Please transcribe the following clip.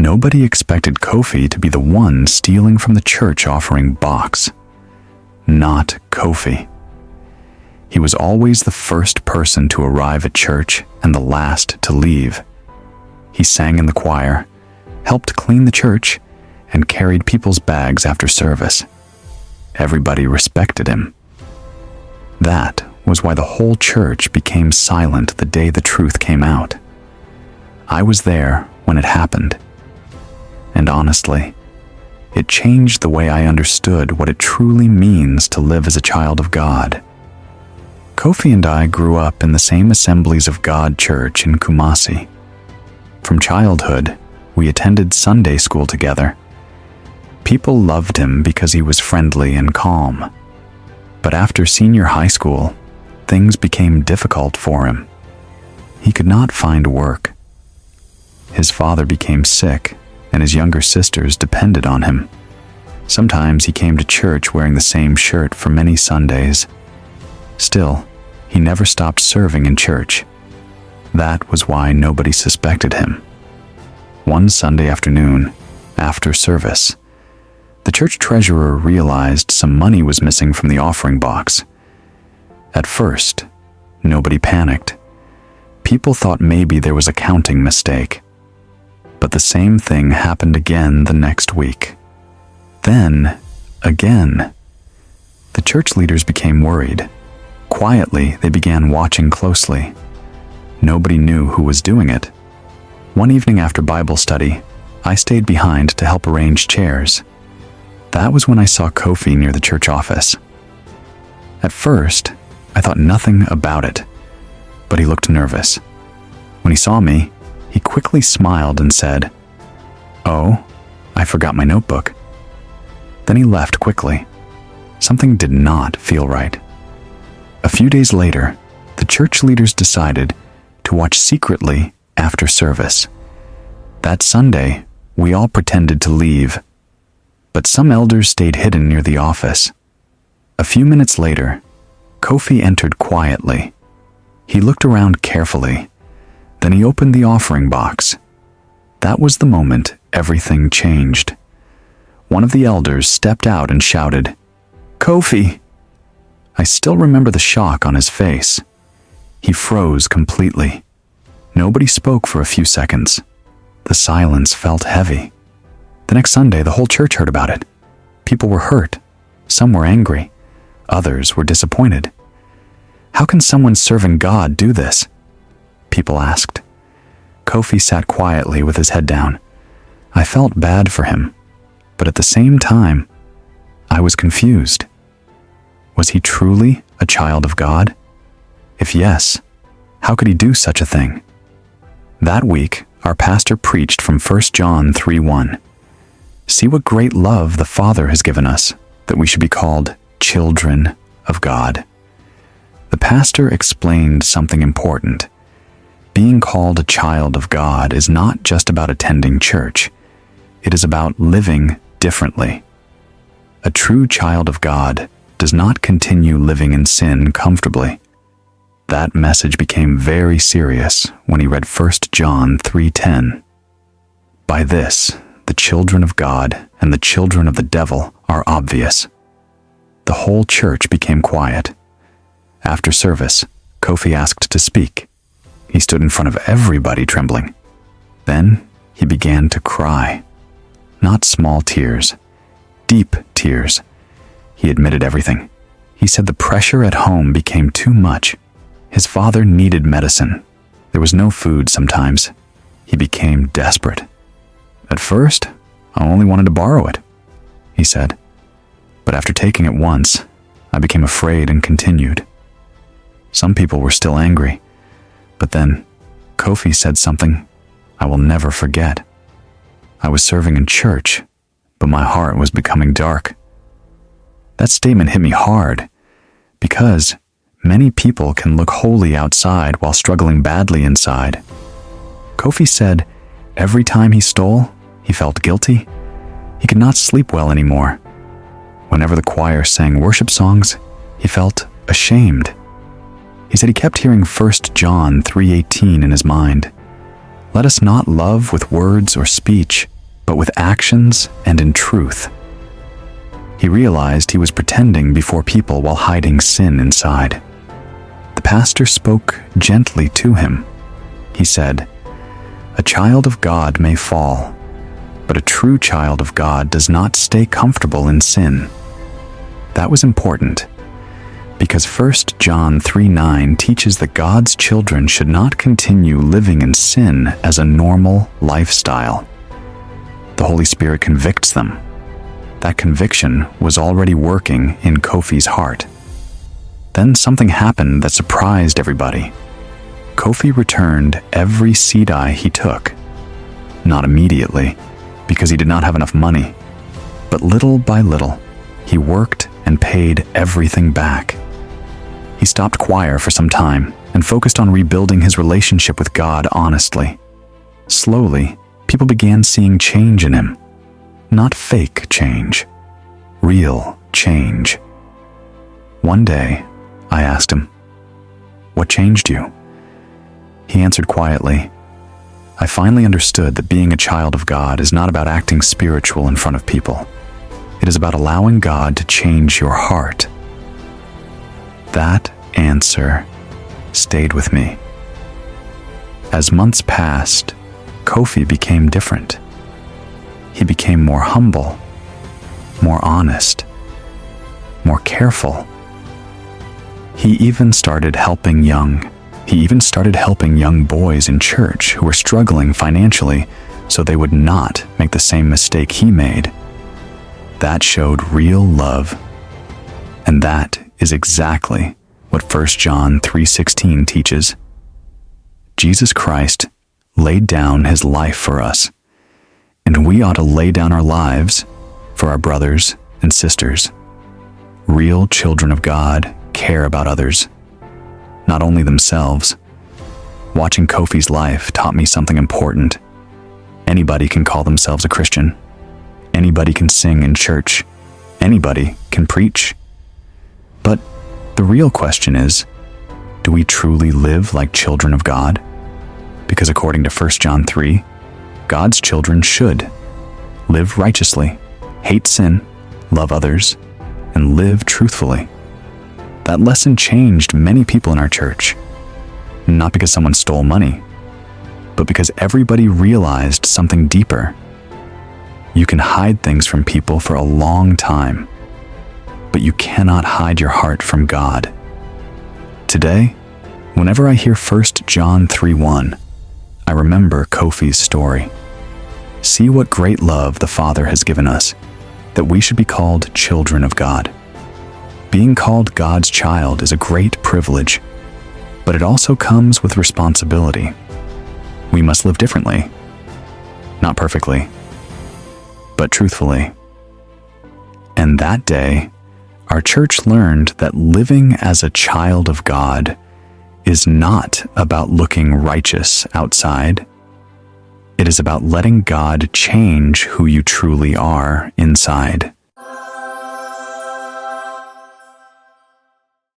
Nobody expected Kofi to be the one stealing from the church offering box. Not Kofi. He was always the first person to arrive at church and the last to leave. He sang in the choir, helped clean the church, and carried people's bags after service. Everybody respected him. That was why the whole church became silent the day the truth came out. I was there when it happened. And honestly, it changed the way I understood what it truly means to live as a child of God. Kofi and I grew up in the same Assemblies of God church in Kumasi. From childhood, we attended Sunday school together. People loved him because he was friendly and calm. But after senior high school, things became difficult for him. He could not find work. His father became sick, and his younger sisters depended on him. Sometimes he came to church wearing the same shirt for many Sundays. Still, he never stopped serving in church. That was why nobody suspected him. One Sunday afternoon, after service, the church treasurer realized some money was missing from the offering box. At first, nobody panicked. People thought maybe there was a counting mistake. But the same thing happened again the next week. Then, again. The church leaders became worried. Quietly, they began watching closely. Nobody knew who was doing it. One evening after Bible study, I stayed behind to help arrange chairs. That was when I saw Kofi near the church office. At first, I thought nothing about it, but he looked nervous. When he saw me, he quickly smiled and said, "Oh, I forgot my notebook." Then he left quickly. Something did not feel right. A few days later, the church leaders decided to watch secretly after service. That Sunday, we all pretended to leave, but some elders stayed hidden near the office. A few minutes later, Kofi entered quietly. He looked around carefully. Then he opened the offering box. That was the moment everything changed. One of the elders stepped out and shouted, "Kofi!" I still remember the shock on his face. He froze completely. Nobody spoke for a few seconds. The silence felt heavy. The next Sunday, the whole church heard about it. People were hurt. Some were angry. Others were disappointed. How can someone serving God do this? People asked. Kofi sat quietly with his head down. I felt bad for him, but at the same time, I was confused. Was he truly a child of God? If yes, how could he do such a thing? That week, our pastor preached from 1 John 3:1. See what great love the Father has given us, that we should be called children of God. The pastor explained something important. Being called a child of God is not just about attending church. It is about living differently. A true child of God does not continue living in sin comfortably. That message became very serious when he read 1 John 3:10. By this, the children of God and the children of the devil are obvious. The whole church became quiet. After service, Kofi asked to speak. He stood in front of everybody trembling. Then he began to cry. Not small tears, deep tears. He admitted everything. He said the pressure at home became too much. His father needed medicine. There was no food sometimes. He became desperate. At first, I only wanted to borrow it, he said. But after taking it once, I became afraid and continued. Some people were still angry. But then, Kofi said something I will never forget. I was serving in church, but my heart was becoming dark. That statement hit me hard, because many people can look holy outside while struggling badly inside. Kofi said every time he stole, he felt guilty. He could not sleep well anymore. Whenever the choir sang worship songs, he felt ashamed. He said he kept hearing 1 John 3:18 in his mind. Let us not love with words or speech, but with actions and in truth. He realized he was pretending before people while hiding sin inside. The pastor spoke gently to him. He said, "A child of God may fall, but a true child of God does not stay comfortable in sin." That was important, because 1 John 3:9 teaches that God's children should not continue living in sin as a normal lifestyle. The Holy Spirit convicts them. That conviction was already working in Kofi's heart. Then something happened that surprised everybody. Kofi returned every seed-eye he took. Not immediately, because he did not have enough money, but little by little, he worked and paid everything back. He stopped choir for some time and focused on rebuilding his relationship with God honestly. Slowly, people began seeing change in him. Not fake change, real change. One day, I asked him, "What changed you?" He answered quietly, "I finally understood that being a child of God is not about acting spiritual in front of people. It is about allowing God to change your heart." That answer stayed with me. As months passed, Kofi became different. He became more humble, more honest, more careful. He even started helping young boys in church who were struggling financially so they would not make the same mistake he made. That showed real love. And that is exactly what 1 John 3:16 teaches. Jesus Christ laid down his life for us, and we ought to lay down our lives for our brothers and sisters. Real children of God care about others, not only themselves. Watching Kofi's life taught me something important. Anybody can call themselves a Christian. Anybody can sing in church. Anybody can preach. But the real question is, do we truly live like children of God? Because according to 1 John 3, God's children should live righteously, hate sin, love others, and live truthfully. That lesson changed many people in our church. Not because someone stole money, but because everybody realized something deeper. You can hide things from people for a long time, but you cannot hide your heart from God. Today, whenever I hear 1 John 3:1, I remember Kofi's story. See what great love the Father has given us, that we should be called children of God. Being called God's child is a great privilege, but it also comes with responsibility. We must live differently. Not perfectly, but truthfully. And that day, our church learned that living as a child of God is not about looking righteous outside. It is about letting God change who you truly are inside.